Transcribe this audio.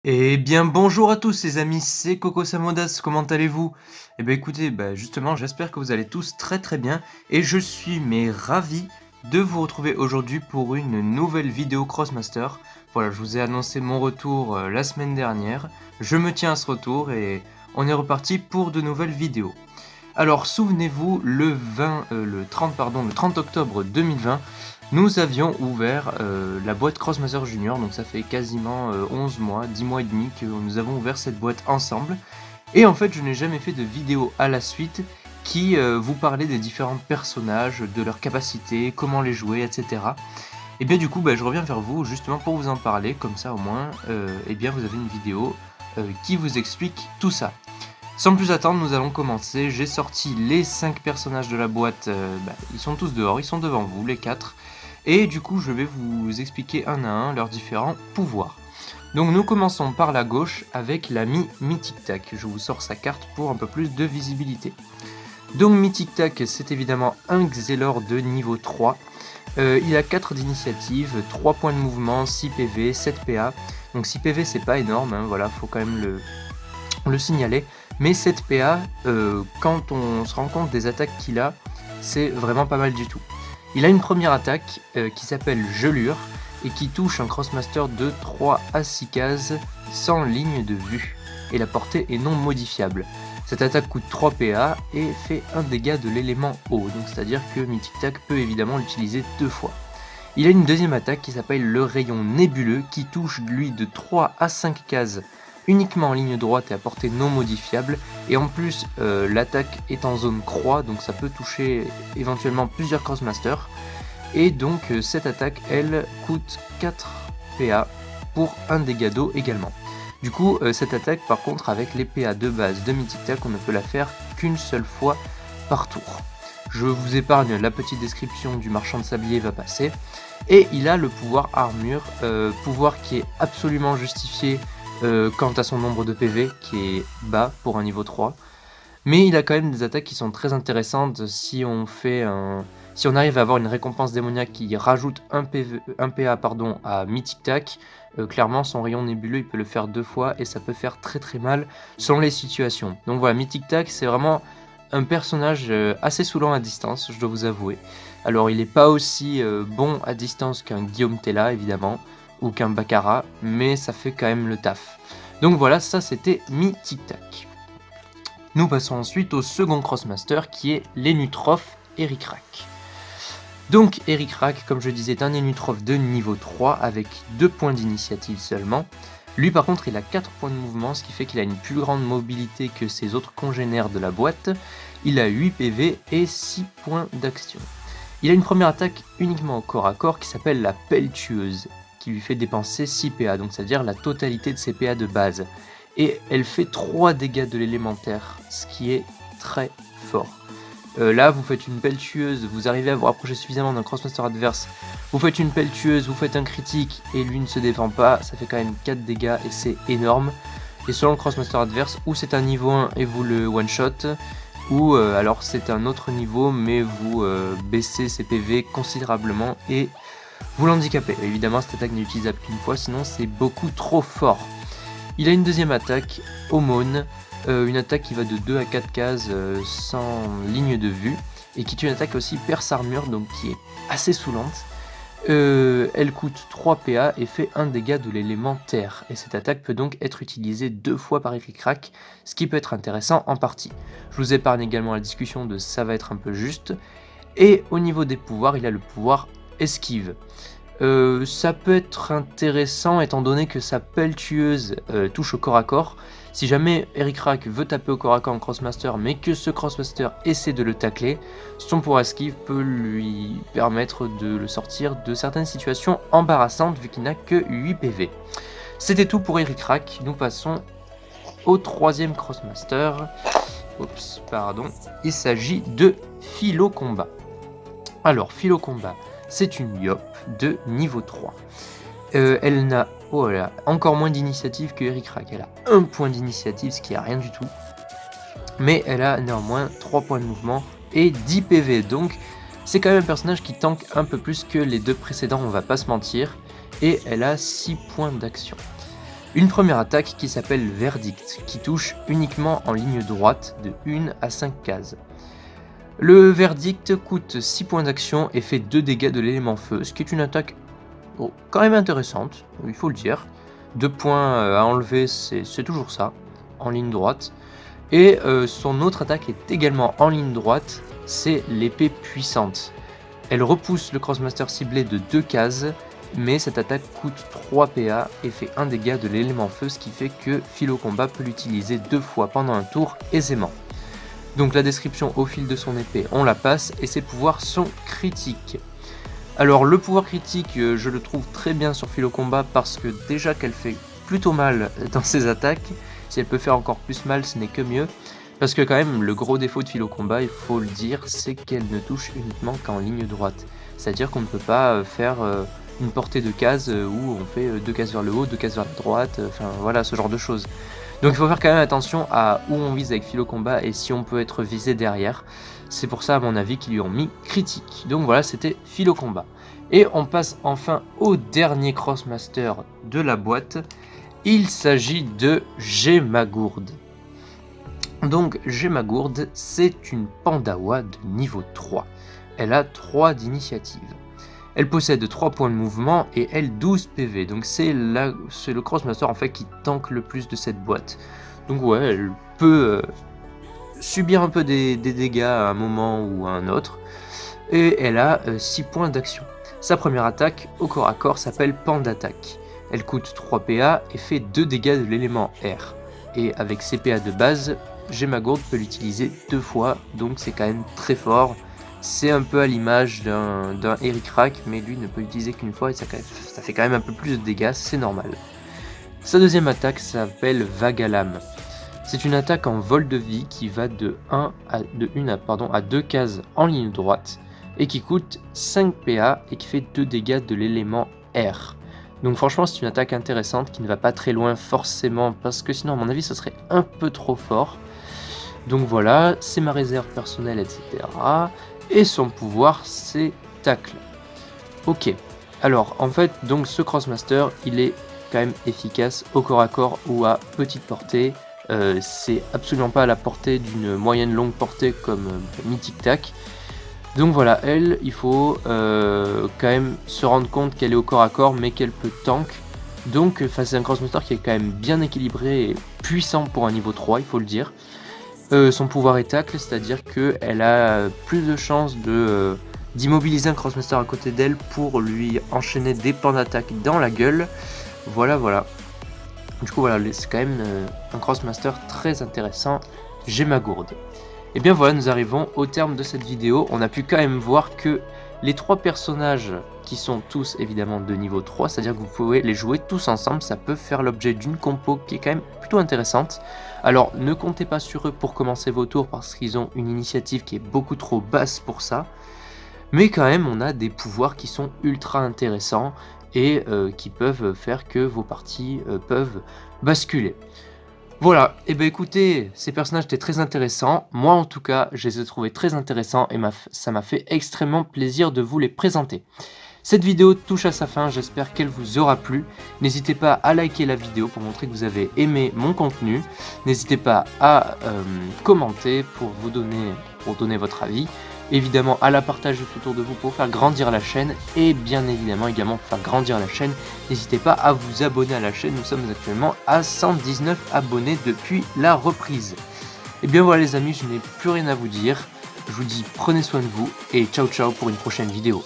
Eh bien bonjour à tous les amis, c'est Coco Samodas, comment allez-vous? Eh bien écoutez, justement j'espère que vous allez tous très bien et je suis ravi de vous retrouver aujourd'hui pour une nouvelle vidéo Crossmaster. Voilà, je vous ai annoncé mon retour la semaine dernière, je me tiens à ce retour et on est reparti pour de nouvelles vidéos. Alors souvenez-vous, le 30 octobre 2020, nous avions ouvert la boîte Crossmaster Junior, donc ça fait quasiment 11 mois, 10 mois et demi que nous avons ouvert cette boîte ensemble. Et en fait, je n'ai jamais fait de vidéo à la suite qui vous parlait des différents personnages, de leurs capacités, comment les jouer, etc. Et bien du coup, je reviens vers vous justement pour vous en parler, comme ça au moins, eh bien vous avez une vidéo qui vous explique tout ça. Sans plus attendre, nous allons commencer. J'ai sorti les 5 personnages de la boîte, ils sont tous dehors, ils sont devant vous, les 4. Et du coup, je vais vous expliquer un à un leurs différents pouvoirs. Donc nous commençons par la gauche avec l'ami Mythic Tac. Je vous sors sa carte pour un peu plus de visibilité. Donc Mythic Tac, c'est évidemment un Xelor de niveau 3. Il a 4 d'initiative, 3 points de mouvement, 6 PV, 7 PA. Donc 6 PV c'est pas énorme, hein, voilà, faut quand même le signaler. Mais 7 PA, quand on se rend compte des attaques qu'il a, c'est vraiment pas mal du tout. Il a une première attaque qui s'appelle Gelure et qui touche un Crossmaster de 3 à 6 cases sans ligne de vue. Et la portée est non modifiable. Cette attaque coûte 3 PA et fait un dégât de l'élément eau, donc c'est-à-dire que Mythic Tac peut évidemment l'utiliser 2 fois. Il a une deuxième attaque qui s'appelle le Rayon Nébuleux qui touche lui de 3 à 5 cases uniquement en ligne droite et à portée non modifiable, et en plus l'attaque est en zone croix, donc ça peut toucher éventuellement plusieurs Crossmasters, et donc cette attaque elle coûte 4 PA pour un dégât d'eau également. Du coup cette attaque par contre avec les PA de base de Mythic Tac on ne peut la faire qu'une seule fois par tour. Je vous épargne la petite description du marchand de sablier va passer, et il a le pouvoir armure, pouvoir qui est absolument justifié quant à son nombre de PV qui est bas pour un niveau 3, mais il a quand même des attaques qui sont très intéressantes si on arrive à avoir une récompense démoniaque qui rajoute un PA à Mythic Tac. Clairement son rayon nébuleux il peut le faire 2 fois et ça peut faire très mal selon les situations. Donc voilà, Mythic Tac c'est vraiment un personnage assez saoulant à distance, je dois vous avouer. Alors il n'est pas aussi bon à distance qu'un Guillaume Tella évidemment, ou qu'un Baccarat, mais ça fait quand même le taf. Donc voilà, ça c'était Mythic Tac. Nous passons ensuite au second Crossmaster qui est l'Enutroph Ericrac. Donc Ericrac, comme je disais, est un Enutroph de niveau 3 avec 2 points d'initiative seulement. Lui par contre il a 4 points de mouvement, ce qui fait qu'il a une plus grande mobilité que ses autres congénères de la boîte. Il a 8 PV et 6 points d'action. Il a une première attaque uniquement au corps à corps qui s'appelle la Pelle Tueuse, qui lui fait dépenser 6 PA, donc c'est-à-dire la totalité de ses PA de base. Et elle fait 3 dégâts de l'élémentaire, ce qui est très fort. Là, vous faites une pelle tueuse, vous arrivez à vous rapprocher suffisamment d'un Crossmaster adverse, vous faites une pelle tueuse, vous faites un critique et lui ne se défend pas, ça fait quand même 4 dégâts et c'est énorme. Et selon le Crossmaster adverse, ou c'est un niveau 1 et vous le one-shot, ou alors c'est un autre niveau mais vous baissez ses PV considérablement et vous l'handicapez. Évidemment cette attaque n'est utilisable qu'une fois, sinon c'est beaucoup trop fort. Il a une deuxième attaque, Aumône, une attaque qui va de 2 à 4 cases sans ligne de vue, et qui est une attaque aussi perce armure, donc qui est assez saoulante. Elle coûte 3 PA et fait un dégât de l'élément terre, et cette attaque peut donc être utilisée 2 fois par Ericrac, ce qui peut être intéressant en partie. Je vous épargne également la discussion de ça va être un peu juste, et au niveau des pouvoirs, il a le pouvoir esquive. Ça peut être intéressant étant donné que sa pelle tueuse touche au corps à corps. Si jamais Ericrac veut taper au corps à corps en Crossmaster mais que ce Crossmaster essaie de le tacler, son pouvoir esquive peut lui permettre de le sortir de certaines situations embarrassantes vu qu'il n'a que 8 PV. C'était tout pour Ericrac, nous passons au troisième Crossmaster. Oups, pardon. Il s'agit de Philo Combat. Alors, Philo Combat, c'est une Yop de niveau 3. Elle n'a encore moins d'initiative que Ericrac. Elle a 1 point d'initiative, ce qui est rien du tout. Mais elle a néanmoins 3 points de mouvement et 10 PV. Donc c'est quand même un personnage qui tank un peu plus que les 2 précédents, on va pas se mentir. Et elle a 6 points d'action. Une première attaque qui s'appelle Verdict, qui touche uniquement en ligne droite de 1 à 5 cases. Le Verdict coûte 6 points d'action et fait 2 dégâts de l'élément feu, ce qui est une attaque quand même intéressante, il faut le dire. 2 points à enlever, c'est toujours ça, en ligne droite. Et son autre attaque est également en ligne droite, c'est l'épée puissante. Elle repousse le Crossmaster ciblé de 2 cases, mais cette attaque coûte 3 PA et fait 1 dégât de l'élément feu, ce qui fait que Philo Combat peut l'utiliser 2 fois pendant un tour aisément. Donc la description au fil de son épée, on la passe, et ses pouvoirs sont critiques. Alors le pouvoir critique, je le trouve très bien sur Philo Combat parce que déjà qu'elle fait plutôt mal dans ses attaques, si elle peut faire encore plus mal, ce n'est que mieux. Parce que quand même, le gros défaut de Philo Combat, il faut le dire, c'est qu'elle ne touche uniquement qu'en ligne droite. C'est-à-dire qu'on ne peut pas faire une portée de cases où on fait 2 cases vers le haut, 2 cases vers la droite, enfin voilà, ce genre de choses. Donc il faut faire quand même attention à où on vise avec Philo Combat et si on peut être visé derrière. C'est pour ça à mon avis qu'ils lui ont mis critique. Donc voilà, c'était Philo Combat. Et on passe enfin au dernier Crossmaster de la boîte. Il s'agit de Gemagourde. Donc Gemagourde, c'est une Pandawa de niveau 3. Elle a 3 d'initiative. Elle possède 3 points de mouvement et elle 12 PV. Donc c'est le Crossmaster en fait qui tank le plus de cette boîte. Donc ouais, elle peut subir un peu des dégâts à un moment ou à un autre. Et elle a 6 points d'action. Sa première attaque au corps à corps s'appelle Pandattaque. Elle coûte 3 PA et fait 2 dégâts de l'élément R. Et avec ses PA de base, Gemagourde peut l'utiliser 2 fois, donc c'est quand même très fort. C'est un peu à l'image d'un Eric Rack, mais lui ne peut l'utiliser qu'une fois et ça fait quand même un peu plus de dégâts, c'est normal. Sa deuxième attaque s'appelle Vagalame. C'est une attaque en vol de vie qui va de 1 à 2 cases en ligne droite et qui coûte 5 PA et qui fait 2 dégâts de l'élément R. Donc franchement c'est une attaque intéressante qui ne va pas très loin forcément parce que sinon à mon avis ça serait un peu trop fort. Donc voilà, c'est ma réserve personnelle, etc. Et son pouvoir c'est tacle. Ok, alors en fait donc ce Crossmaster il est quand même efficace au corps à corps ou à petite portée. C'est absolument pas à la portée d'une moyenne longue portée comme Mythic Tac. Donc voilà, elle, il faut quand même se rendre compte qu'elle est au corps à corps, mais qu'elle peut tank. Donc c'est un Crossmaster qui est quand même bien équilibré et puissant pour un niveau 3, il faut le dire. Son pouvoir est tacle, c'est-à-dire qu'elle a plus de chances d'immobiliser un Crossmaster à côté d'elle pour lui enchaîner des plans d'attaque dans la gueule. Voilà. Du coup voilà, c'est quand même un Crossmaster très intéressant, Gemagourde. Et bien voilà, nous arrivons au terme de cette vidéo. On a pu quand même voir que les 3 personnages qui sont tous évidemment de niveau 3, c'est-à-dire que vous pouvez les jouer tous ensemble, ça peut faire l'objet d'une compo qui est quand même plutôt intéressante. Alors ne comptez pas sur eux pour commencer vos tours parce qu'ils ont une initiative qui est beaucoup trop basse pour ça. Mais quand même on a des pouvoirs qui sont ultra intéressants et qui peuvent faire que vos parties peuvent basculer. Voilà, et bien écoutez, ces personnages étaient très intéressants, moi en tout cas je les ai trouvés très intéressants et ça m'a fait extrêmement plaisir de vous les présenter. Cette vidéo touche à sa fin, j'espère qu'elle vous aura plu. N'hésitez pas à liker la vidéo pour montrer que vous avez aimé mon contenu. N'hésitez pas à commenter pour donner votre avis. Évidemment à la partager tout autour de vous pour faire grandir la chaîne. Et bien évidemment également pour faire grandir la chaîne, n'hésitez pas à vous abonner à la chaîne. Nous sommes actuellement à 119 abonnés depuis la reprise. Et bien voilà les amis, je n'ai plus rien à vous dire. Je vous dis prenez soin de vous et ciao ciao pour une prochaine vidéo.